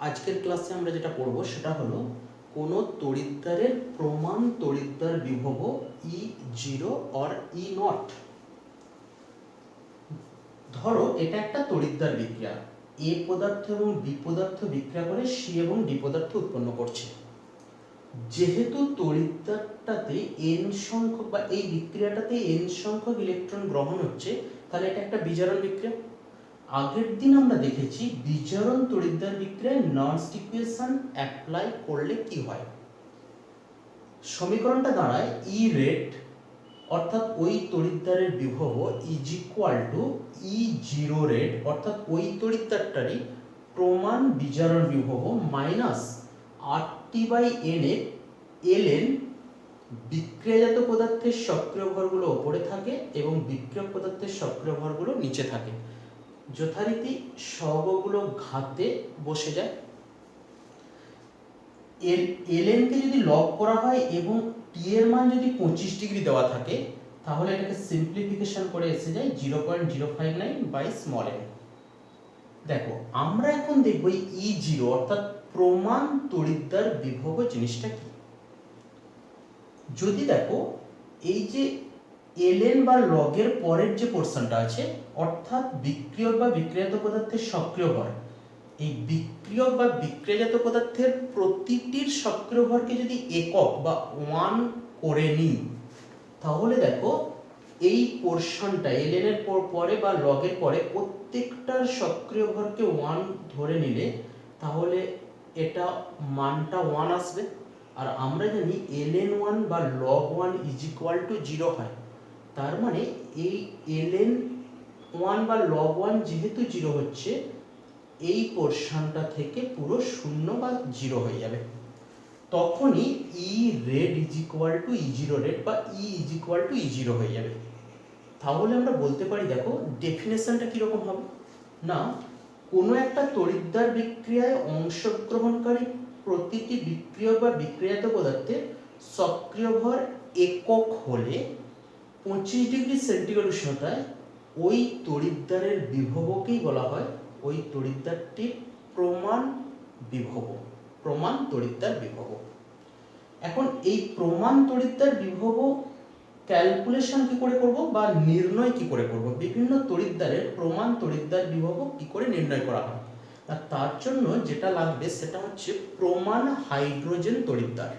আজকের ক্লাসে আমরা যেটা পড়ব সেটা হলো কোনো তড়িৎদ্বারের প্রমাণ তড়িৎদ্বার বিভব E0 অর E0। ধরো এটা একটা তড়িৎদ্বার বিক্রিয়া, এ পদার্থ এবং বি পদার্থ বিক্রিয়া করে সি এবং ডি পদার্থ উৎপন্ন করছে। যেহেতু তড়িৎদ্বারটাতে n সংখ্যক বা এই বিক্রিয়াটাতে n সংখ্যক ইলেকট্রন গ্রহণ হচ্ছে, তাহলে এটা একটা বিজারণ বিক্রিয়া। আগের দিন আমরা দেখেছি বিজারণ তড়িৎদ্বার বিক্রিয়ায় নার্স্ট ইকুয়েশন অ্যাপ্লাই করলে কি হয়। সমীকরণটা দাঁড়ায় ই রেট অর্থাৎ ওই তড়িৎদ্বারের বিভব is equal to E zero rate অর্থাৎ ওই তড়িৎদ্বারটারই প্রমাণ বিজারণ বিভব মাইনাস RT বাই এন এর ln বিক্রিয়াজাত পদার্থের সক্রিয় ভরগুলো ওপরে থাকে এবং বিক্রিয়ক পদার্থের সক্রিয় ভরগুলো নিচে থাকে। যথারীতি সহগগুলো ঘাতে বসে যায়। ln কে যদি লগ করা হয় এবং t এর মান যদি 25 ডিগ্রি দেওয়া থাকে, তাহলে এটাকে সিম্পলিফিকেশন করে এসে যায় 0.059 বাই স্মল n। দেখো আমরা এখন দেখব E0 অর্থাৎ প্রমাণ তড়িৎদ্বার বিভব জিনিসটা কি। যদি দেখো এই যে ln বা লগের পরের যে পোরশনটা আছে অর্থাৎ বিক্রিয়ক বা বিক্রিয়াজাত পদার্থের সক্রিয় ভর, এই বিক্রিয়ক বা বিক্রিয়াজাত পদার্থের প্রতিটির সক্রিয় ভরকে যদি একক বা 1 করে নিই, তাহলে দেখো এই পোরশনটা ln এর পরে বা লগের পরে প্রত্যেকটার সক্রিয় ভরকে 1 ধরে নিলে তাহলে এটা মানটা 1 আসবে। আর আমরা জানি ln1 বা log1 ইজ ইকুয়াল টু 0 হয়। তার মানে এই ln1 বা log1 যেহেতু 0 হচ্ছে, এই পোরশনটা থেকে পুরো 0 বা 0 হয়ে যাবে। তখনই E red is equal two E0 red বা E is equal two E0 হয়ে যাবে। তাহলে আমরা বলতে পারি, দেখো ডেফিনেশনটা কিরকম হবে না, কোনো একটা তড়িৎদ্বার বিক্রিয়ায় অংশগ্রহণকারী প্রতিটি বিক্রিয়ক বা বিক্রিয়াজাত পদার্থের সক্রিয় ভর একক হলে 25 ডিগ্রি সেন্টিগ্রেড উষ্ণতায় ওই তড়িৎদ্বারের বিভবকেই বলা হয় ওই তড়িৎদ্বারটির প্রমাণ বিভব, প্রমাণ তড়িৎদ্বার বিভব। এখন এই প্রমাণ তড়িৎদ্বার বিভব ক্যালকুলেশন কি করে করব বা নির্ণয় কি করে করব, বিভিন্ন তড়িৎদ্বারের প্রমাণ তড়িৎদ্বার বিভব কি করে নির্ণয় করা হয়, আর তার জন্য যেটা লাগবে সেটা হচ্ছে প্রমাণ হাইড্রোজেন তড়িৎদ্বার।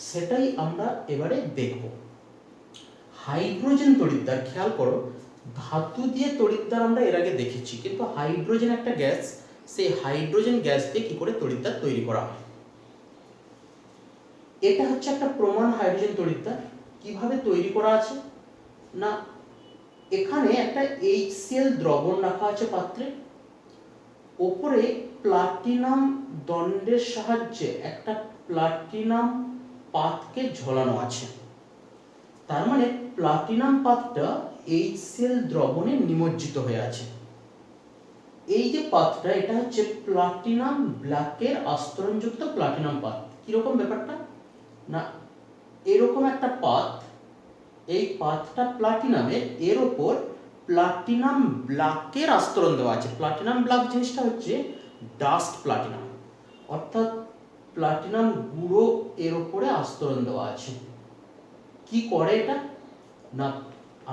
সেটাই আমরা এবারে দেখব। হাইড্রোজেন তড়িৎদ্বার, খেয়াল করো ধাতু দিয়ে তড়িৎদ্বার আমরা এর আগে দেখেছি, কিন্তু হাইড্রোজেন একটা গ্যাস, সেই হাইড্রোজেন গ্যাস দিয়ে কি করে তড়িৎদ্বার তৈরি করা হয়। এটা হচ্ছে একটা প্রমাণ হাইড্রোজেন তড়িৎদ্বার। কিভাবে তৈরি করা আছে না, এখানে একটা HCl দ্রবণ রাখা আছে পাত্রে, ওপরে প্লাটিনাম দণ্ডের সাহায্যে একটা প্লাটিনাম পাতকে ঝোলানো আছে। তার মানে প্লাটিনাম পাতটা HCl দ্রবণে নিমজ্জিত হয়ে আছে। এই যে পাতটা, এটা হচ্ছে প্লাটিনাম ব্ল্যাকের আস্তরণযুক্ত প্লাটিনাম পাত। কিরকম ব্যাপারটা না, এরকম একটা পাত, এই পাতটা প্লাটিনামের, এর ওপর প্লাটিনাম ব্ল্যাকের আস্তরণ দেওয়া আছে। প্লাটিনাম ব্ল্যাক জিনিসটা হচ্ছে ডাস্ট প্লাটিনাম, অর্থাৎ প্লাটিনাম গুঁড়ো এর ওপরে আস্তরণ দেওয়া আছে। কি করে এটা না,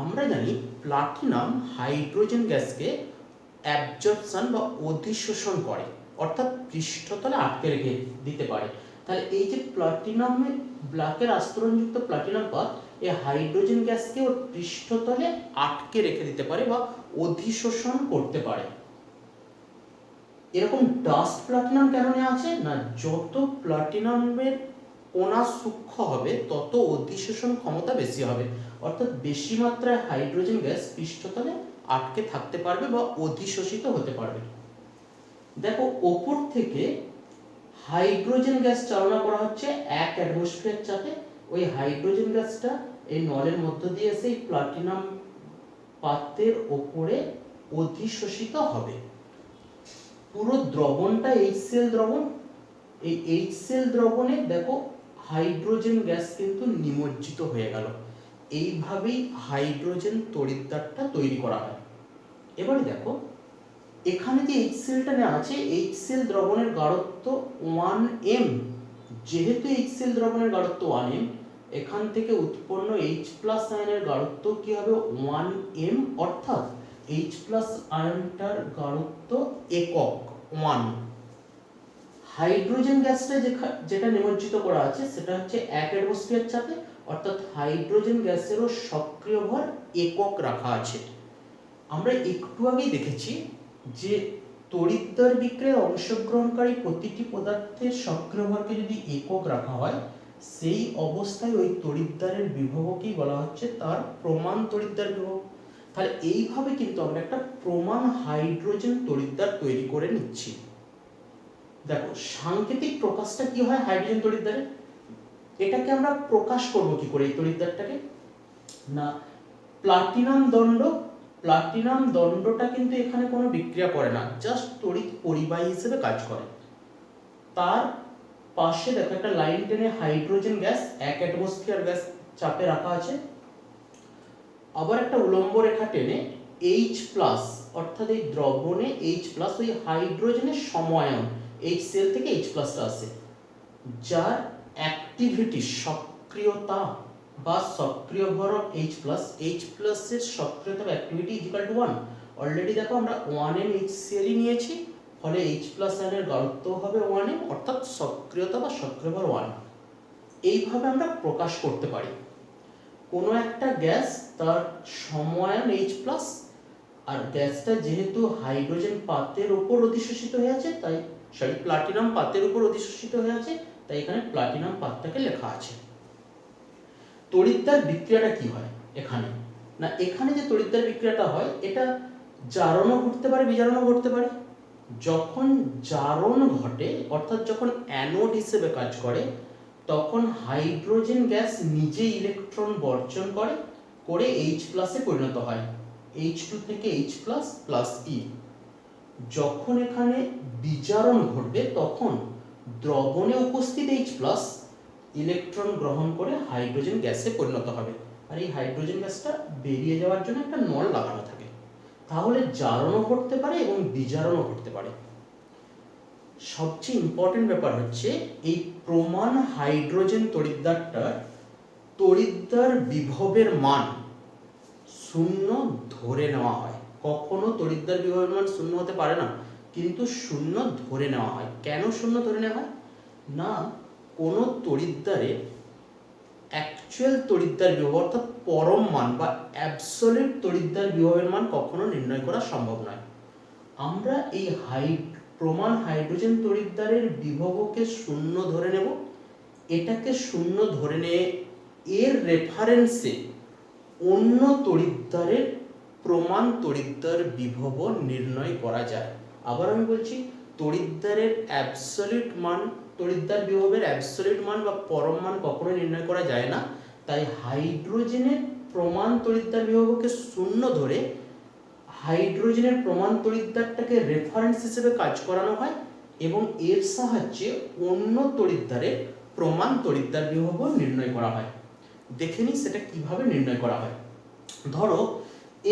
আমরা জানি প্লাটিনাম হাইড্রোজেন গ্যাসকে অ্যাবজর্পশন বা অধিশোষণ করে, অর্থাৎ পৃষ্ঠতলে আটকে রেখে দিতে পারে। তাহলে এই যে প্লাটিনামে ব্ল্যাকের আস্তরণযুক্ত প্লাটিনাম পাত এই হাইড্রোজেন গ্যাসকে ওর পৃষ্ঠতলে আটকে রেখে দিতে পারে বা অধিশোষণ করতে পারে। এরকম ডাস্ট প্লাটিনাম কেন আছে না, যত প্লাটিনামের কণা সূক্ষ্ম হবে তত অধিশোষণ ক্ষমতা বেশি হবে, অর্থাৎ বেশি মাত্রায় হাইড্রোজেন গ্যাস পৃষ্ঠতলে আটকে থাকতে পারবে বা অধিশোষিত হতে পারবে। দেখো ওপর থেকে হাইড্রোজেন গ্যাস চালনা করা হচ্ছে 1 অ্যাটমসফিয়ার চাপে। ওই হাইড্রোজেন গ্যাসটা এই নলের মধ্য দিয়ে এসে প্লাটিনাম পাত্রের ওপরে অধিশোষিত হবে। পুরো দ্রবণটা HCl দ্রবণ, এই HCl দ্রবণে দেখো হাইড্রোজেন গ্যাস কিন্তু নিমজ্জিত হয়ে গেল। এইভাবেই হাইড্রোজেন তড়িৎদ্বারটা তৈরি করা হয়। এবারে দেখো এখানে যে HCl টা নেওয়া আছে, HCl দ্রবণের গাঢ়ত্ব 1m, যেহেতু HCl দ্রবণের গাঢ়ত্ব 1m, এখান থেকে উৎপন্ন H+ আয়নের গাঢ়ত্ব কি হবে 1m, অর্থাৎ H+ আয়নটার গাঢ়ত্ব একক 1। হাইড্রোজেন গ্যাসটা যেটা নিমজ্জিত করা আছে সেটা হচ্ছে 1 অ্যাটমোস্ফিয়ার চাপে, অর্থাৎ হাইড্রোজেন গ্যাসেরও সক্রিয় ভর একক রাখা আছে। আমরা একটু আগেই দেখেছি যে তড়িৎদ্বার বিক্রিয়ায় অংশগ্রহণকারী প্রতিটি পদার্থের সক্রিয় ভরকে যদি একক রাখা হয়, সেই অবস্থায় ওই তড়িৎদ্বারের বিভবকেই বলা হচ্ছে তার প্রমাণ তড়িৎদ্বার বিভব। তাহলে এইভাবে কিন্তু আমরা একটা প্রমাণ হাইড্রোজেন তড়িৎদ্বার তৈরি করে নিচ্ছি। দেখো সাংকেতিক প্রকাশটা কি হয় হাইড্রোজেন তড়িৎদ্বারে, এটাকে আমরা প্রকাশ করব কি করে এই তড়িৎদ্বারটাকে না, প্লাটিনাম দণ্ডটা কিন্তু এখানে কোনো বিক্রিয়া করে না, জাস্ট তড়িৎ পরিবাহী হিসেবে কাজ করে। তার পাশে দেখো একটা লাইন টেনে হাইড্রোজেন গ্যাস 1 অ্যাটমোস্ফিয়ার গ্যাস চাপে রাখা আছে, আবার একটা উলম্ব রেখা টেনে H+, অর্থাৎ এই দ্রবণে H+, ওই হাইড্রোজেনের সমআয়ন HCl থেকে H+ টা আসে, যার অ্যাক্টিভিটি সক্রিয়তা বা সক্রিয় ভরক H+, এর সক্রিয়তা বা অ্যাক্টিভিটি ইকুয়াল টু 1। অলরেডি দেখো আমরা 1m HCl নিয়েছি, ফলে H+ আয়নের গাঢ়ত্ব হবে 1m, অর্থাৎ সক্রিয়তা বা সক্রিয় ভর 1। এইভাবে আমরা প্রকাশ করতে পারি কোনো একটা গ্যাস তার সমআয়ন H+, আর গ্যাসটা যেহেতু হাইড্রোজেন পাতের উপর অধিশোষিত হয়ে আছে, তাই প্লাটিনাম পাতের উপর অধিশোষিত হয়ে আছে, তাই এখানে প্লাটিনাম পাতটাকে লেখা আছে। তড়িৎদ্বার বিক্রিয়াটা কি হয় এখানে না, এখানে যে তড়িৎদ্বার বিক্রিয়াটা হয় এটা জারণও ঘটতে পারে বিজারণও ঘটতে পারে। যখন জারণ ঘটে অর্থাৎ যখন অ্যানোড হিসেবে কাজ করে, তখন হাইড্রোজেন গ্যাস নিজে ইলেকট্রন বর্জন করে H+ এ পরিণত হয়, H2 থেকে H+ + E। যখন এখানে বিজারণ ঘটবে তখন দ্রবণে উপস্থিত H+ ইলেকট্রন গ্রহণ করে হাইড্রোজেন গ্যাসে পরিণত হবে, আর এই হাইড্রোজেন গ্যাসটা বেরিয়ে যাওয়ার জন্য একটা নল লাগানো থাকে। তাহলে জারণও ঘটতে পারে এবং বিজারণও ঘটতে পারে। সবচেয়ে ইম্পর্টেন্ট ব্যাপার হচ্ছে এই প্রমাণ হাইড্রোজেন তড়িৎদ্বারটার তড়িৎদ্বার বিভবের মান 0 ধরে নেওয়া হয়। কখনো তড়িৎদ্বার বিভবের মান 0 হতে পারে না, কিন্তু 0 ধরে নেওয়া হয়। কেন 0 ধরে নেওয়া হয় না, কোনো তড়িৎদ্বারে অ্যাকচুয়াল তড়িৎদ্বার বিভব অর্থাৎ পরম মান বা অ্যাবসলিউট তড়িৎদ্বার বিভবের মান কখনো নির্ণয় করা সম্ভব নয়। আমরা এই প্রমাণ হাইড্রোজেন তড়িৎদ্বারের বিভবকে 0 ধরে নেব, এটাকে 0 ধরে নিয়ে এর রেফারেন্সে অন্য তড়িৎদ্বারের প্রমাণ তড়িৎদ্বার বিভব নির্ণয় করা যায়। আবার আমি বলছি, তড়িৎদ্বারের অ্যাবসলিউট মান, তড়িৎদ্বার বিভবের অ্যাবসলিউট মান বা পরম মান কখনো নির্ণয় করা যায় না, তাই হাইড্রোজেনের প্রমাণ তড়িৎদ্বার বিভবকে 0 ধরে হাইড্রোজেনের প্রমাণ তড়িৎদ্বারটাকে রেফারেন্স হিসেবে কাজ করানো হয় এবং এর সাহায্যে অন্য তড়িৎদ্বারের প্রমাণ তড়িৎদ্বার বিভব নির্ণয় করা হয়। দেখে নিই সেটা কিভাবে নির্ণয় করা হয়। ধরো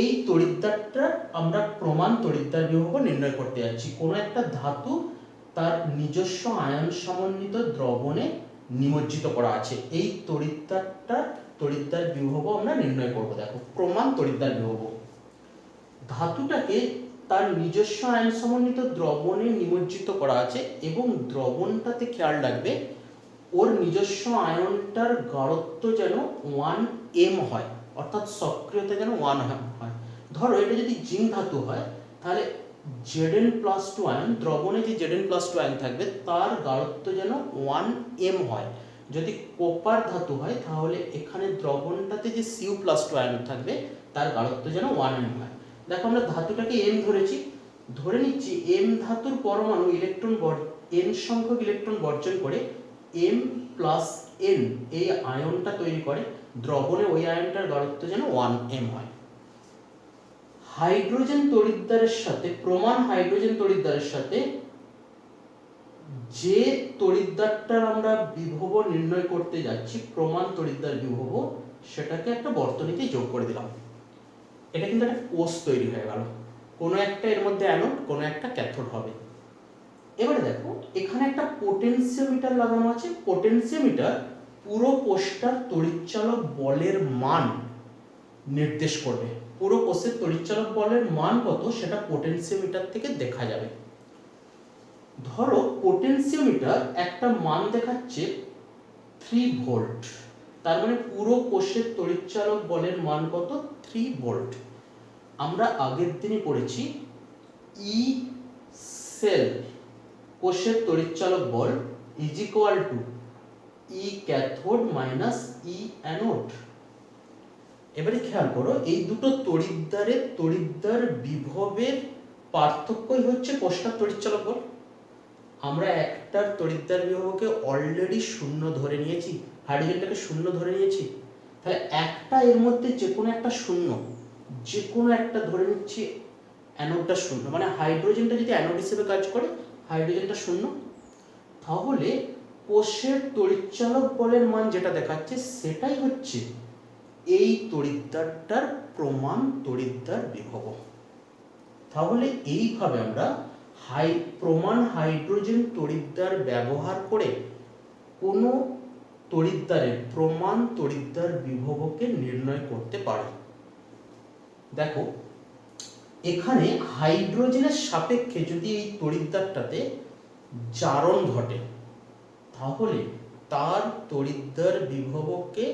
এই তড়িৎদ্বারটা আমরা প্রমাণ তড়িৎদ্বার বিভব নির্ণয় করতে যাচ্ছি। কোনো একটা ধাতু তার নিজস্ব আয়ন সমন্বিত দ্রবণে নিমজ্জিত করা আছে, এই তড়িৎদ্বারটার তড়িৎদ্বার বিভব আমরা নির্ণয় করব। দেখো প্রমাণ তড়িৎদ্বার বিভব, ধাতুটাকে তার নিজস্ব আয়ন সমন্বিত দ্রবণে নিমজ্জিত করা আছে এবং দ্রবণটাতে খেয়াল রাখবে ওর নিজস্ব আয়নটার গাঢ়ত্ব যেন 1m হয়, অর্থাৎ সক্রিয়তা যেন 1 হয়। ধরো এটা যদি জিঙ্ক ধাতু হয় তাহলে Zn+2 আয়ন, দ্রবণে যে Zn+2 আয়ন থাকবে তার গাঢ়ত্ব যেন 1m হয়। যদি কপার ধাতু হয় তাহলে এখানে দ্রবণটাতে যে Cu+2 আয়ন থাকবে তার গাঢ়ত্ব যেন 1m হয়। দেখো আমরা ধাতুটাকে m ধরেছি, ধরে নিচ্ছি m ধাতুর পরমাণু ইলেকট্রন n সংখ্যক ইলেকট্রন বর্জন করে m+n এই আয়নটা তৈরি করে, দ্রবণে ওই আয়নটার গাঢ়ত্ব যেন 1m হয়। হাইড্রোজেন তড়িৎদ্বারের সাথে, প্রমাণ হাইড্রোজেন তড়িৎদ্বারের সাথে যে তড়িৎদ্বারটার আমরা বিভব নির্ণয় করতে যাচ্ছি, প্রমাণ তড়িৎদ্বার বিভব, সেটাকে একটা বর্তনীতে যোগ করে দিলাম। এটা কিন্তু একটা কোষ তৈরি হয়ে গেল। কোনো একটা এর মধ্যে অ্যানোড, কোনো একটা ক্যাথোড হবে। এবারে দেখো এখানে একটা পোটেনশিওমিটার লাগানো আছে। পোটেনশিওমিটার পুরো কোষটার তড়িৎচালক বলের মান নির্দেশ করবে। পুরো কোষের তড়িৎচালক বলের মান কত সেটা পোটেনশিওমিটার থেকে দেখা যাবে। ধরো পোটেনশিওমিটার একটা মান দেখাচ্ছে 3 ভোল্ট, তার মানে পুরো কোষের তড়িৎচালক বলের মান কত? 3 ভোল্ট। আমরা আগের দিনই পড়েছি ই সেল কোষের তড়িৎচালক বল is equal to E cathode minus E anode. এবারে খেয়াল করো এই দুটো তড়িৎদ্বারের তড়িৎদ্বার বিভবের পার্থক্যই হচ্ছে কোষটার তড়িৎচালক বল। আমরা একটার তড়িৎদ্বার বিভবকে অলরেডি শূন্য ধরে নিয়েছি, হাইড্রোজেনটাকে শূন্য ধরে নিয়েছি, তাহলে একটা এর মধ্যে যে কোনো একটা শূন্য, যে কোনো একটা ধরে নিচ্ছি অ্যানোডটা শূন্য, মানে হাইড্রোজেনটা যদি অ্যানোড হিসেবে কাজ করে হাইড্রোজেনটা শূন্য, তাহলে কোষের তড়িৎচালক বলের মান যেটা দেখাচ্ছে সেটাই হচ্ছে এই তড়িৎদ্বারটার প্রমাণ তড়িৎদ্বার বিভব। তাহলে এইভাবে আমরা প্রমাণ হাইড্রোজেন তড়িৎদ্বার ব্যবহার করে কোনো তড়িৎদ্বারের প্রমাণ তড়িৎদ্বার বিভবকে নির্ণয় করতে পারি। দেখো এখানে হাইড্রোজেনের সাপেক্ষে যদি এই তড়িৎদ্বারটাতে জারণ ঘটে তাহলে তার তড়িৎদ্বার বিভবকে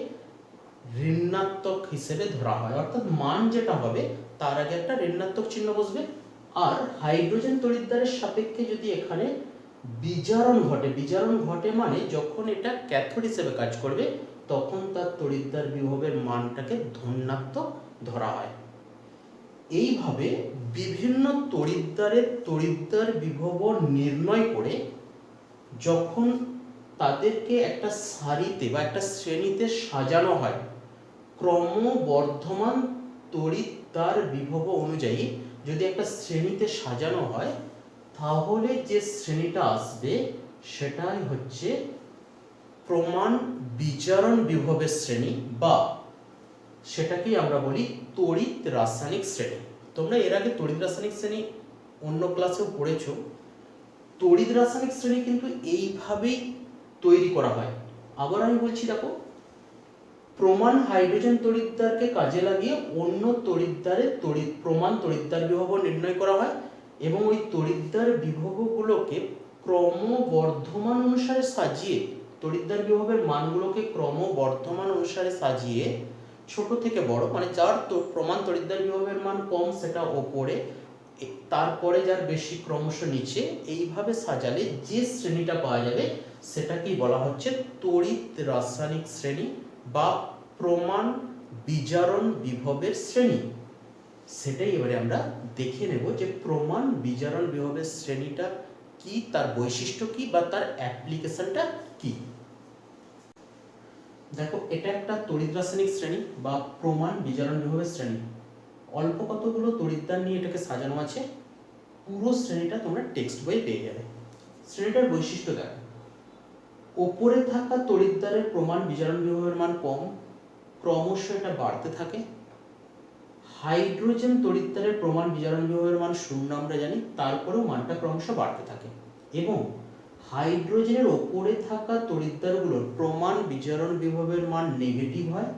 ঋণাত্মক হিসেবে ধরা হয়, অর্থাৎ মান যেটা হবে তার আগে একটা ঋণাত্মক চিহ্ন বসবে। আর হাইড্রোজেন তড়িৎদ্বারের সাপেক্ষে যদি এখানে বিজারণ ঘটে, বিজারণ ঘটে মানে যখন এটা ক্যাথোড হিসেবে কাজ করবে তখন তার তড়িৎদ্বার বিভবের মানটাকে ধনাত্মক ধরা হয়। এইভাবে বিভিন্ন তড়িৎদ্বারের তড়িৎদ্বার বিভব নির্ণয় করে যখন তাদেরকে একটা সারিতে বা একটা শ্রেণীতে সাজানো হয় ক্রমবর্ধমান তড়িৎদ্বার বিভব অনুযায়ী, যদি একটা শ্রেণীতে সাজানো হয় তাহলে যে শ্রেণীটা আসবে সেটাই হচ্ছে প্রমাণ বিজারণ বিভবের শ্রেণী, বা সেটাকেই আমরা বলি তড়িৎ রাসায়নিক শ্রেণী। তোমরা এর আগে তড়িৎ রাসায়নিক শ্রেণী অন্য ক্লাসেও পড়েছো। তড়িৎ রাসায়নিক শ্রেণী কিন্তু এইভাবেই তৈরি করা হয়। আবার আমি বলছি, দেখো প্রমাণ হাইড্রোজেন তড়িৎদ্বারকে কাজে লাগিয়ে অন্য তড়িৎদ্বারের প্রমাণ তড়িৎদ্বার বিভব নির্ণয় করা হয় এবং ওই তড়িৎদ্বার বিভবগুলোকে ক্রমবর্ধমান অনুসারে সাজিয়ে, তড়িৎদ্বার বিভবের মানগুলোকে ক্রমবর্ধমান অনুসারে সাজিয়ে ছোট থেকে বড়, মানে যার প্রমাণ তড়িৎদ্বার বিভবের মান কম সেটা ওপরে, তারপরে যার বেশি ক্রমশ নিচে, এইভাবে সাজালে যে শ্রেণীটা পাওয়া যাবে সেটাকেই বলা হচ্ছে তড়িৎ রাসায়নিক শ্রেণী বা প্রমাণ বিজারণ বিভবের শ্রেণী। সেটাই এবারে আমরা দেখে নেব যে প্রমাণ বিজারণ বিভবের শ্রেণীটা কি, তার বৈশিষ্ট্য কি বা তার অ্যাপ্লিকেশনটা কি। দেখো এটা একটা তড়িৎ রাসায়নিক শ্রেণী বা প্রমাণ বিজারণ বিভবের শ্রেণী। অল্প কতগুলো তড়িৎদ্বার নিয়ে এটাকে সাজানো আছে, পুরো শ্রেণীটা তোমরা টেক্সট বইয়ে পেয়ে যাবে। শ্রেণীটার বৈশিষ্ট্য দেখো, ওপরে থাকা তড়িৎদ্বারের প্রমাণ বিজারণ বিভবের মান কম, ক্রমশ এটা বাড়তে থাকে। হাইড্রোজেন তড়িৎদ্বারের প্রমাণ বিজারণ বিভবের মান শূন্য আমরা জানি, তারপরেও মানটা ক্রমশ বাড়তে থাকে। এবং হাইড্রোজেনের ওপরে থাকা তড়িৎদ্বারগুলোর প্রমাণ বিজারণ বিভবের মান নেগেটিভ হয়,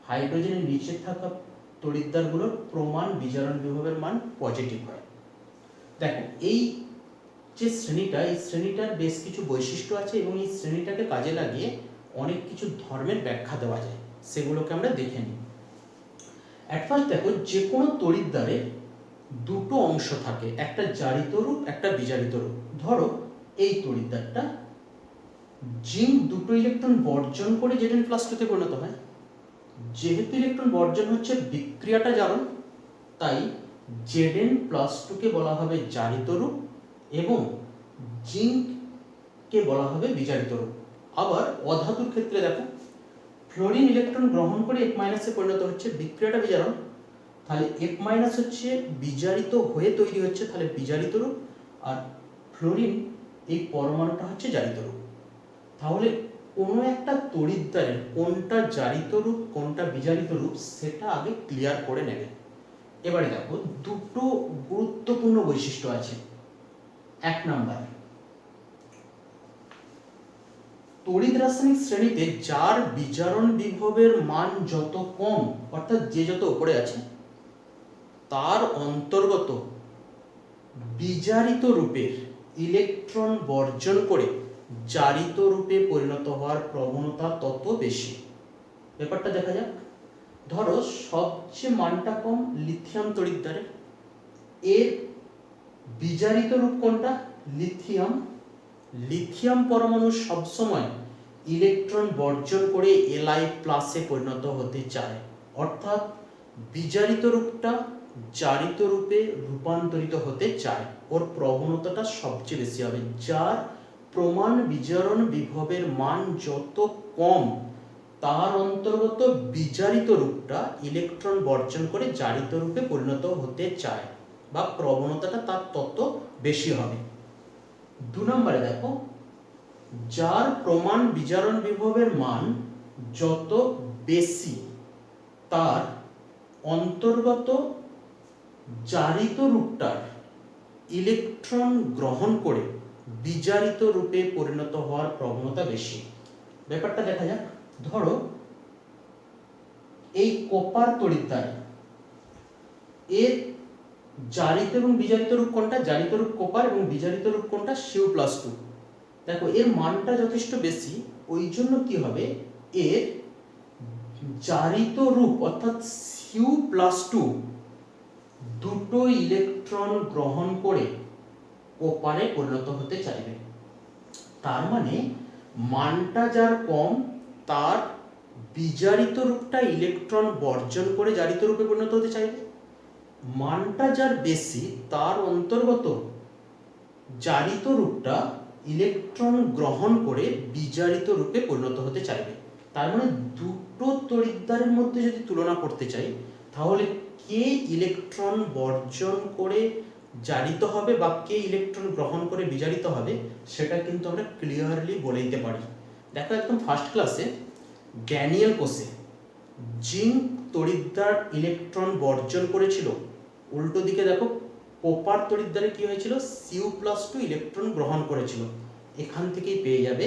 হাইড্রোজেনের নিচে থাকা তড়িৎদ্বারগুলোর প্রমাণ বিজারণ বিভবের মান পজিটিভ হয়। দেখো এই যে শ্রেণীটা, এই শ্রেণীটার বেশ কিছু বৈশিষ্ট্য আছে এবং এই শ্রেণীটাকে কাজে লাগিয়ে অনেক কিছু ধর্মের ব্যাখ্যা দেওয়া যায়, সেগুলোকে আমরা দেখে নিই। অ্যাট ফার্স্ট দেখো, যে কোনো তড়িৎদ্বারে দুটো অংশ থাকে, একটা জারিত রূপ, একটা বিজারিত রূপ। ধরো এই তড়িৎদ্বারটা, জিঙ্ক দুটো ইলেকট্রন বর্জন করে Zn+2 তে পরিণত হয়। যেহেতু ইলেকট্রন বর্জন হচ্ছে, বিক্রিয়াটা জারণ, তাই Zn+2 কে বলা হবে জারিত রূপ এবং জিঙ্ককে বলা হবে বিজারিত রূপ। আবার অধাতুর ক্ষেত্রে দেখো, ফ্লোরিন ইলেকট্রন গ্রহণ করে F- এ পরিণত হচ্ছে, বিক্রিয়াটা বিজারণ, তাহলে F- হচ্ছে বিজারিত হয়ে তৈরি হচ্ছে, তাহলে বিজারিত রূপ, আর ফ্লোরিন এই পরমাণুটা হচ্ছে জারিত রূপ। তাহলে কোনো একটা তড়িৎদ্বারের কোনটা জারিত রূপ কোনটা বিজারিত রূপ সেটা আগে ক্লিয়ার করে নেবে। এবারে দেখো দুটো গুরুত্বপূর্ণ বৈশিষ্ট্য আছে। 1 নাম্বার, তড়িৎ রাসায়নিক শ্রেণীতে যার বিজারণ বিভবের মান যত কম, অর্থাৎ যে যত উপরে আছে, তার অন্তর্গত বিজারিত রূপের ইলেকট্রন বর্জন করে জারিত রূপে পরিণত হওয়ার প্রবণতা তত বেশি। ব্যাপারটা দেখা যাক। ধরো সবচেয়ে মানটা কম লিথিয়াম তড়িৎদ্বারের, এর বিজারিত রূপ কোনটা? লিথিয়াম। লিথিয়াম পরমাণু সবসময় ইলেকট্রন বর্জন করে Li প্লাসে পরিণত হতে চায়, অর্থাৎ বিজারিত রূপটা জারিত রূপে রূপান্তরিত হতে চায়, ওর প্রবণতাটা সবচেয়ে বেশি হবে। যার প্রমাণ বিজারণ বিভবের মান যত কম, তার অন্তর্গত বিজারিত রূপটা ইলেকট্রন বর্জন করে জারিত রূপে পরিণত হতে চায়, বা প্রবণতাটা তার তত বেশি হবে। 2 নম্বরে দেখো, যার প্রমাণ বিজারণ বিভবের মান যত বেশি, তার অন্তর্গত জারিত রূপটার ইলেকট্রন গ্রহণ করে বিজারিত রূপে পরিণত হওয়ার প্রবণতা বেশি। ব্যাপারটা দেখা যাক। ধরো এই কপার তড়িৎদ্বার, এর জারিত এবং বিজারিত রূপ কোনটা? জারিত রূপ কপার এবং বিজারিত রূপ কোনটা? Cu+2। দেখো এর মানটা যথেষ্ট বেশি, ওই জন্য কি হবে, এর জারিত রূপ অর্থাৎ Cu+2 দুটো ইলেকট্রন গ্রহণ করে কপারে পরিণত হতে চাইবে। তার মানে মানটা যার কম, তার বিজারিত রূপটা ইলেকট্রন বর্জন করে জারিত রূপে পরিণত হতে চাইবে। মানটা যার বেশি, তার অন্তর্গত জারিত রূপটা ইলেকট্রন গ্রহণ করে বিজারিত রূপে পরিণত হতে চাইবে। তার মানে দুটো তড়িৎদ্বারের মধ্যে যদি তুলনা করতে চাই, তাহলে কে ইলেকট্রন বর্জন করে জারিত হবে বা কে ইলেকট্রন গ্রহণ করে বিজারিত হবে, সেটা কিন্তু আমরা ক্লিয়ারলি বলে দিতে পারি। দেখো একদম ফার্স্ট ক্লাসে ড্যানিয়েল কোষে জিঙ্ক তড়িৎদ্বার ইলেকট্রন বর্জন করেছিল, উল্টো দিকে দেখো কপার তড়িৎদ্বারে কি হয়েছিল? Cu+2 ইলেকট্রন গ্রহণ করেছিল। এখান থেকেই পেয়ে যাবে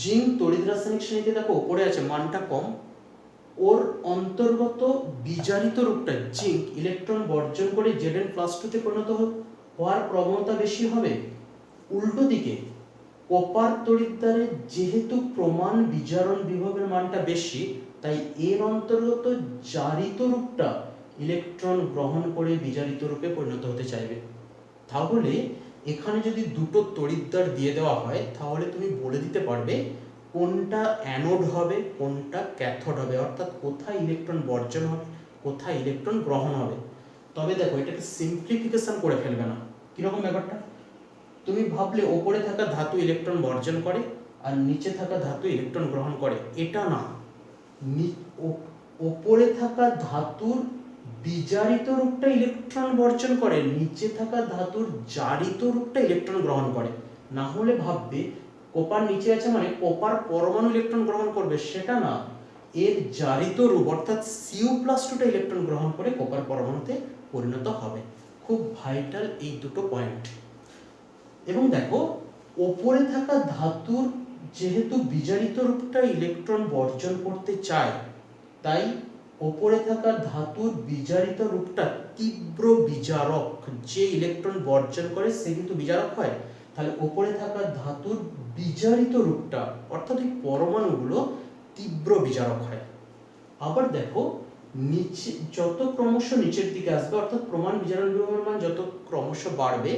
জিঙ্ক তড়িৎ রাসায়নিক শ্রেণীতে দেখো উপরে আছে, মানটা কম, ওর অন্তর্গত বিজারিত রূপটা জিঙ্ক ইলেকট্রন বর্জন করে Zn+2 তে পরিণত হওয়ার প্রবণতা বেশি হবে। উল্টো দিকে কপার তড়িৎদ্বারে যেহেতু প্রমাণ বিজারণ বিভবের মানটা বেশি, তাই এর অন্তর্গত জারিত রূপটা ইলেকট্রন গ্রহণ করে বিজারিত রূপে পরিণত হতে চাইবে। তাহলে এখানে যদি দুটো তড়িৎদ্বার দিয়ে দেওয়া হয়, তাহলে তুমি বলে দিতে পারবে কোনটা অ্যানোড হবে, কোনটা ক্যাথোড হবে, অর্থাৎ কোথায় ইলেকট্রন বর্জন হবে, কোথায় ইলেকট্রন গ্রহণ হবে। তবে দেখো এটাকে সিম্পলিফিকেশন করে ফেলবে না। কিরকম ব্যাপারটা? তুমি ভাবলে ওপরে থাকা ধাতু ইলেকট্রন বর্জন করে আর নিচে থাকা ধাতু ইলেকট্রন গ্রহণ করে, এটা না। ওপরে থাকা ধাতুর বিজারিত রূপটা ইলেকট্রন বর্জন করে, নিচে থাকা ধাতুর জারিত রূপটা ইলেকট্রন গ্রহণ করে। না হলে ভাববে কপার নিচে আছে মানে কপার পরমাণু ইলেকট্রন গ্রহণ করবে, সেটা না। এর জারিত রূপ অর্থাৎ Cu+2টা ইলেকট্রন গ্রহণ করে কপার পরমাণুতে পরিণত হবে। খুব ভাইটাল এই দুটো পয়েন্ট। এবং দেখো ওপরে থাকা ধাতুর যেহেতু বিজারিত রূপটা ইলেকট্রন বর্জন করতে চায়, তাই ওপরে থাকা ধাতুর বিজারিত রূপটা তীব্র বিজারক। যে ইলেকট্রন বর্জন করে সে কিন্তু বিজারক হয়, তাহলে ওপরে থাকা ধাতুর বিজারিত রূপটা অর্থাৎ এই পরমাণুগুলো তীব্র বিজারক হয়। আবার দেখো নিচে যত ক্রমশ নিচের দিকে আসবে, অর্থাৎ প্রমাণ বিজারণ বিভবের মান যত ক্রমশ বাড়বে,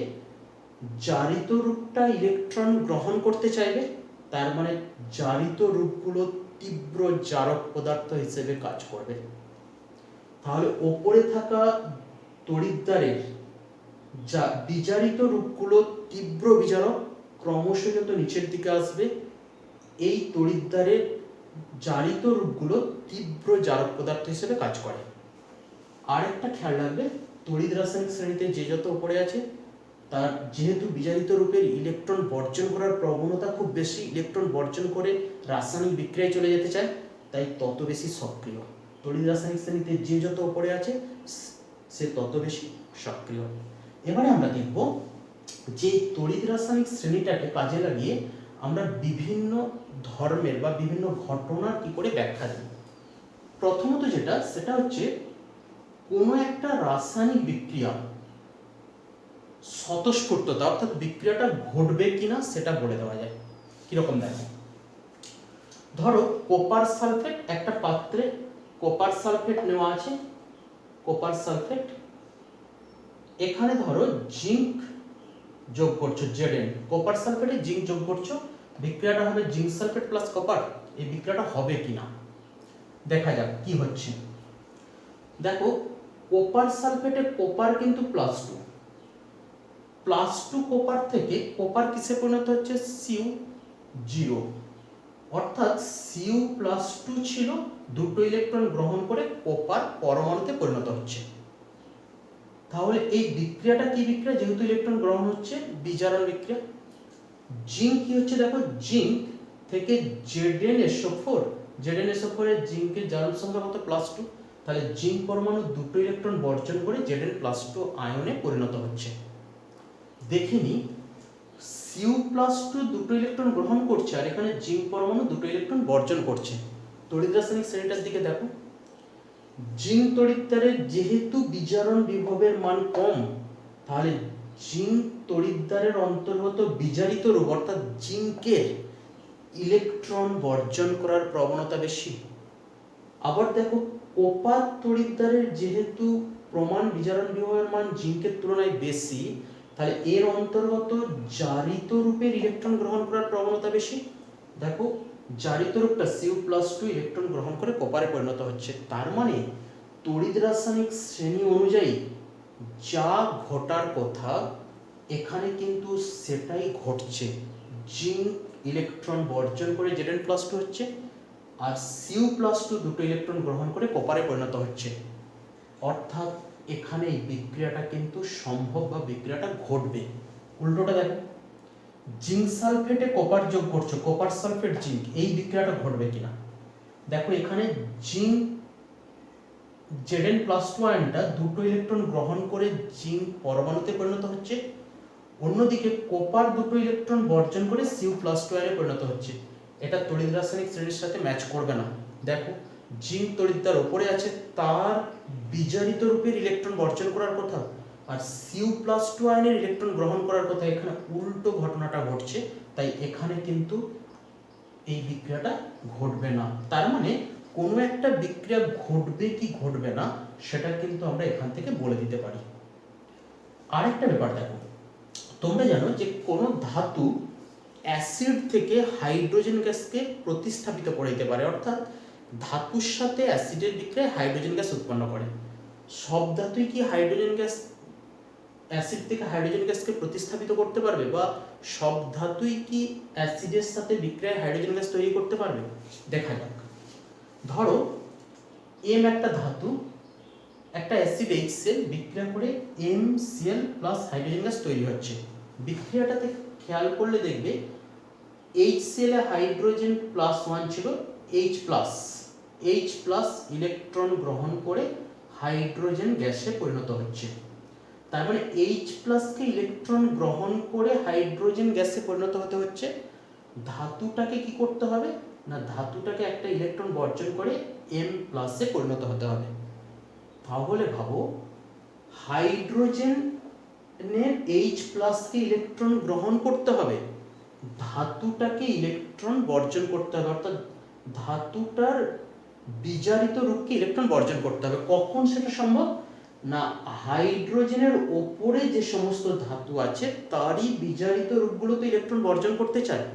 জারিত রূপটা ইলেকট্রন গ্রহণ করতে চাইবে। তার মানে জারিত রূপগুলো তীব্র জারক পদার্থ হিসেবে কাজ করবে। তাহলে ওপরে থাকা তড়িৎদ্বারের যা বিজারিত রূপগুলো তীব্র বিজারক, ক্রমশ যত নিচের দিকে আসবে এই তড়িৎদ্বারের জারিত রূপগুলো তীব্র জারক পদার্থ হিসেবে কাজ করে। আর একটা খেয়াল রাখবে, তড়িৎ রাসায়নিক শ্রেণীতে যে যত উপরে আছে, তার যেহেতু বিজারিত রূপের ইলেকট্রন বর্জন করার প্রবণতা খুব বেশি, ইলেকট্রন বর্জন করে রাসায়নিক বিক্রিয়ায় চলে যেতে চায়, তাই তত বেশি সক্রিয়। তড়িৎ রাসায়নিক শ্রেণীতে যে যত উপরে আছে সে তত বেশি সক্রিয়। এবারে আমরা দেখব যে তড়িৎ রাসায়নিক শ্রেণীটাকে কাজে লাগিয়ে আমরা বিভিন্ন ধর্মের বা বিভিন্ন ঘটনার কি করে ব্যাখ্যা দিই। প্রথমত যেটা সেটা হচ্ছে কোনো একটা রাসায়নিক বিক্রিয়া স্বতঃস্ফূর্ততা অর্থাৎ বিক্রিয়াটা ঘটবে কিনা সেটা বলে দেওয়া যায়। কিরকম দেখো, ধরো কপার সালফেট, একটা পাত্রে কপার সালফেট নেওয়া আছে, কপার সালফেট, এখানে ধরো জিঙ্ক যোগ করছো Zn, কপার সালফেটে জিঙ্ক যোগ করছো, বিক্রিয়াটা হবে জিঙ্ক সালফেট প্লাস কপার। এই বিক্রিয়াটা হবে কিনা দেখা যাক কি হচ্ছে। দেখো কপার সালফেটে কপার কিন্তু +2, +2 কপার থেকে কপার কিসে পরিণত হচ্ছে Cu0, অর্থাৎ Cu+2 ছিল, দুটো ইলেকট্রন গ্রহণ করে কপার পরমাণুতে পরিণত হচ্ছে। তাহলে এই বিক্রিয়াটা কি বিক্রিয়া, যেহেতু ইলেকট্রন গ্রহণ হচ্ছে বিজারণ বিক্রিয়া। জিঙ্ক কি হচ্ছে দেখো, জিঙ্ক থেকে ZnSO4, ZnSO4 এর জিঙ্কের জারণ সংখ্যা কত +2, তাহলে জিঙ্ক পরমাণু দুটো ইলেকট্রন বর্জন করে Zn+2 আয়নে পরিণত হচ্ছে। দেখিনি Cu+2 দুটো ইলেকট্রন গ্রহণ করছে আর এখানে জিঙ্ক পরমাণু দুটো ইলেকট্রন বর্জন করছে। তড়িৎ রাসায়নিক শ্রেণীটার দিকে দেখো, জিঙ্ক তড়িৎদ্বারে যেহেতু বিজারণ বিভবের মান কম, তাহলে জিঙ্ক তড়িৎদ্বারের অন্তর্গত বিজারিত রূপ অর্থাৎ জিঙ্কের ইলেকট্রন বর্জন করার প্রবণতা বেশি। আবার দেখো কপার তড়িৎদ্বারের যেহেতু প্রমাণ বিজারণ বিভবের মান জিঙ্কের তুলনায় বেশি, তাহলে এর অন্তর্গত জারিত রূপের ইলেকট্রন গ্রহণ করার প্রবণতা বেশি। দেখো জারিত রূপটা Cu+2 ইলেকট্রন গ্রহণ করে কপারে পরিণত হচ্ছে। তার মানে তড়িৎ রাসায়নিক শ্রেণী অনুযায়ী যা ঘটার কথা এখানে কিন্তু সেটাই ঘটছে। জিঙ্ক ইলেকট্রন বর্জন করে Zn+2 হচ্ছে আর Cu+2 দুটো ইলেকট্রন গ্রহণ করে কপারে পরিণত হচ্ছে, অর্থাৎ এখানে এই বিক্রিয়াটা কিন্তু সম্ভব বা বিক্রিয়াটা ঘটবে। উল্টোটা দেখো, জিঙ্ক সালফেটে কপার যোগ করছো, কপার সালফেট জিঙ্ক, এই বিক্রিয়াটা ঘটবে কিনা দেখো, এখানে জিঙ্ক Zn+2 আয়নটা দুটো ইলেকট্রন গ্রহণ করে জিঙ্ক পরমাণুতে পরিণত হচ্ছে, অন্যদিকে কপার দুটো ইলেকট্রন বর্জন করে Cu+2 আয়নে পরিণত হচ্ছে। এটা তড়িৎ রাসায়নিক শ্রেণীর সাথে ম্যাচ করবে না। দেখো জিঙ্ক তড়িৎদ্বার উপরে আছে, তার বিজারিত রূপের ইলেকট্রন বর্জন করার কথা, আর Cu+2 আয়নের ইলেকট্রন গ্রহণ করার কথা, এখানে উল্টো ঘটনাটা ঘটছে। তাই এখানে কিন্তু এই বিক্রিয়াটা ঘটবে না। তার মানে কোনো একটা বিক্রিয়া ঘটবে কি ঘটবে না সেটা কিন্তু আমরা এখান থেকে বলে দিতে পারি। আরেকটা ব্যাপার দেখো, তোমরা জানো যে কোনো ধাতু অ্যাসিড থেকে হাইড্রোজেন গ্যাসকে প্রতিস্থাপিত করে দিতে পারে, অর্থাৎ ধাতুর সাথে অ্যাসিডের বিক্রিয়ায় হাইড্রোজেন গ্যাস উৎপন্ন করে। সব ধাতুই কি হাইড্রোজেন গ্যাস অ্যাসিড থেকে হাইড্রোজেন গ্যাসকে প্রতিস্থাপিত করতে পারবে, বা সব ধাতুই কি অ্যাসিডের সাথে বিক্রিয়ায় হাইড্রোজেন গ্যাস তৈরি করতে পারবে? দেখা যাক। ধরো M একটা ধাতু, একটা অ্যাসিড HCl বিক্রিয়া করে MCl প্লাস হাইড্রোজেন গ্যাস তৈরি হচ্ছে। বিক্রিয়াটাতে খেয়াল করলে দেখবে HCl এ হাইড্রোজেন +1 ছিল, H+ ইলেকট্রন গ্রহণ করে হাইড্রোজেন গ্যাসে পরিণত হচ্ছে। তার মানে H+ কে ইলেকট্রন গ্রহণ করে হাইড্রোজেন গ্যাসে পরিণত হতে হচ্ছে। ধাতুটাকে কি করতে হবে না, ধাতুটাকে একটা ইলেকট্রন বর্জন করে M+ এ পরিণত হতে হবে। তাহলে ভাবো হাইড্রোজেনের H+ কে ইলেকট্রন গ্রহণ করতে হবে, ধাতুটাকে ইলেকট্রন বর্জন করতে হবে, অর্থাৎ ধাতুটার বিজারিত রূপকে ইলেকট্রন বর্জন করতে হবে। কখন সেটা সম্ভব না, হাইড্রোজেনের ওপরে যে সমস্ত ধাতু আছে তারই বিজারিত রূপগুলো তো ইলেকট্রন বর্জন করতে চায়।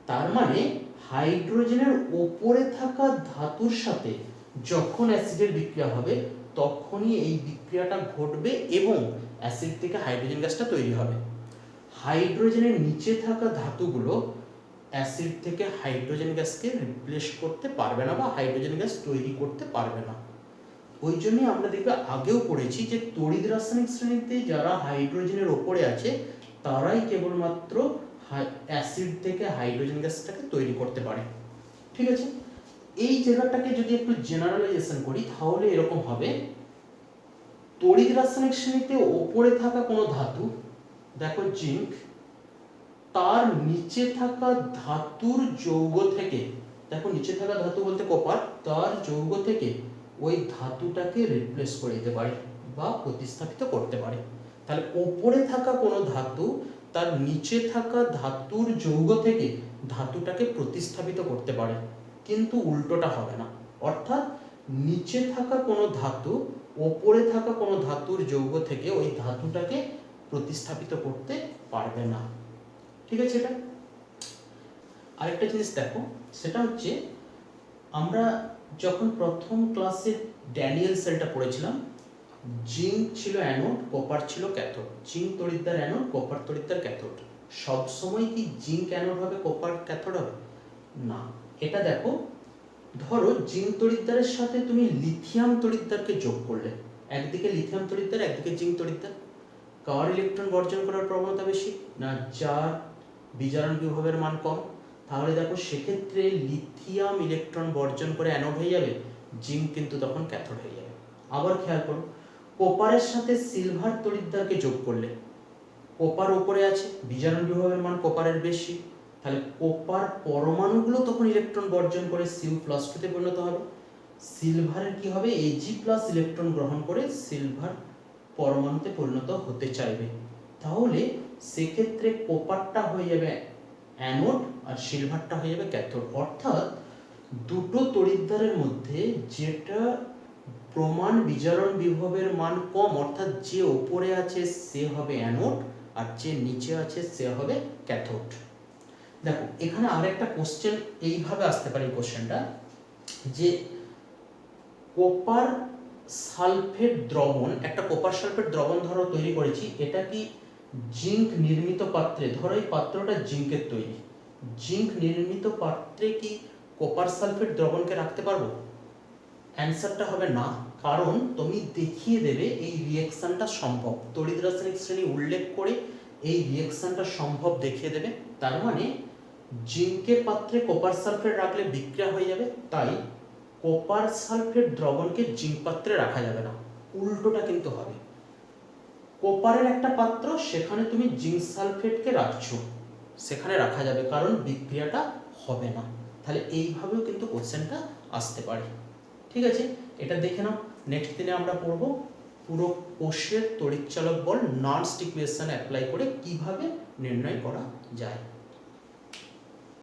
তার মানে হাইড্রোজেনের ওপরে থাকা ধাতুর সাথে যখন অ্যাসিডের বিক্রিয়া হবে তখনই এই বিক্রিয়াটা ঘটবে এবং অ্যাসিড থেকে হাইড্রোজেন গ্যাসটা তৈরি হবে। হাইড্রোজেনের নিচে থাকা ধাতুগুলো অ্যাসিড থেকে হাইড্রোজেন গ্যাসকে রিপ্লেস করতে পারবে না বা হাইড্রোজেন গ্যাস তৈরি করতে পারবে না। ওই জন্যই আমরা দেখবে আগেও পড়েছি যে তড়িৎ রাসায়নিক শ্রেণীতে যারা হাইড্রোজেনের ওপরে আছে তারাই কেবলমাত্র অ্যাসিড থেকে হাইড্রোজেন গ্যাসটাকে তৈরি করতে পারে। ঠিক আছে, এই জায়গাটাকে যদি একটু জেনারেলাইজেশন করি তাহলে এরকম হবে, তড়িৎ রাসায়নিক শ্রেণীতে ওপরে থাকা কোনো ধাতু, দেখো জিঙ্ক, তার নিচে থাকা ধাতুর যৌগ থেকে, দেখো নিচে থাকা ধাতু বলতে কপার, তার যৌগ থেকে ওই ধাতুটাকে রিপ্লেস করে দিতে পারে বা প্রতিস্থাপিত করতে পারে। তাহলে ওপরে থাকা কোনো ধাতু তার নিচে থাকা ধাতুর যৌগ থেকে ধাতুটাকে প্রতিস্থাপিত করতে পারে, কিন্তু উল্টোটা হবে না। অর্থাৎ নিচে থাকা কোনো ধাতু ওপরে থাকা কোনো ধাতুর যৌগ থেকে ওই ধাতুটাকে প্রতিস্থাপিত করতে পারবে না। ঠিক আছে? এটা আরেকটা জিনিস দেখো, সেটা হচ্ছে আমরা যখন প্রথম ক্লাসে ড্যানিয়েল সেলটা পড়েছিলাম, জিঙ্ক ছিল অ্যানোড, কপার ছিল ক্যাথোড। জিঙ্ক তড়িৎদ্বার অ্যানোড, কপার তড়িৎদ্বার ক্যাথোড। সব সময় কি জিঙ্ক অ্যানোড হবে, কপার ক্যাথোড হবে? না। এটা দেখো, ধরো জিঙ্ক তড়িৎদ্বারের সাথে তুমি লিথিয়াম তড়িৎদ্বারকে যোগ করলে, একদিকে লিথিয়াম তড়িৎদ্বার একদিকে জিঙ্ক তড়িৎদ্বার, কার ইলেকট্রন বর্জন করার প্রবণতা বেশি? না, যার বিজারণ বিভবের মান কম। তাহলে দেখো সেক্ষেত্রে লিথিয়াম ইলেকট্রন বর্জন করে অ্যানোড হয়ে যাবে, জিঙ্ক কিন্তু তখন ক্যাথোড হয়ে যাবে। আবার খেয়াল করো, কপারের সাথে সিলভার তড়িৎদ্বারকে যোগ করলে, কপার উপরে আছে, বিজারণ বিভবের মান কপারের বেশি, তাহলে কপার পরমাণুগুলো তখন ইলেকট্রন বর্জন করে Cu+2 তে পরিণত হবে। সিলভারের কি হবে? Ag+ ইলেকট্রন গ্রহণ করে সিলভার পরমাণুতে পরিণত হতে চাইবে। তাহলে সেক্ষেত্রে কপারটা হয়ে যাবে অ্যানোড আর সিলভারটা হয়ে যাবে ক্যাথোড। অর্থাৎ দুটো তড়িৎদ্বারের মধ্যে যেটা প্রমাণ বিজারণ বিভবের মান কম, অর্থাৎ যে ওপরে আছে সে হবে অ্যানোড আর যে নিচে আছে সে হবে ক্যাথোড। দেখো এখানে আরেকটা কোশ্চেন এইভাবে আসতে পারে, এই কোশ্চেনটা যে কপার সালফেট দ্রবণ, একটা কপার সালফেট দ্রবণ ধরো তৈরি করেছি, এটা কি জিঙ্ক নির্মিত পাত্রে, ধরো এই পাত্রটা জিঙ্কের তৈরি, জিঙ্ক নির্মিত পাত্রে কি কপার সালফেট দ্রবণকে রাখতে পারবো? অ্যান্সারটা হবে না, কারণ তুমি দেখিয়ে দেবে এই রিঅ্যাকশনটা সম্ভব, তড়িৎ রাসায়নিক শ্রেণী উল্লেখ করে এই রিঅ্যাকশনটা সম্ভব দেখিয়ে দেবে। তার মানে জিঙ্কের পাত্রে কপার সালফেট রাখলে বিক্রিয়া হয়ে যাবে, তাই কপার সালফেট দ্রবণকে জিঙ্ক পাত্রে রাখা যাবে না, উল্টোটা কিন্তু হবে। কপারের একটা পাত্র, সেখানে তুমি জিঙ্ক সালফেটকে রাখছো, সেখানে রাখা যাবে, কারণ বিক্রিয়াটা হবে না। তাহলে এইভাবেও কিন্তু কোশ্চেনটা আসতে পারে। ঠিক আছে, এটা দেখে নাও। নেক্সট দিনে আমরা পড়ব পুরো কোষের তড়িৎচালক বল নার্স্ট ইকুয়েশন অ্যাপ্লাই করে কিভাবে নির্ণয় করা যায়।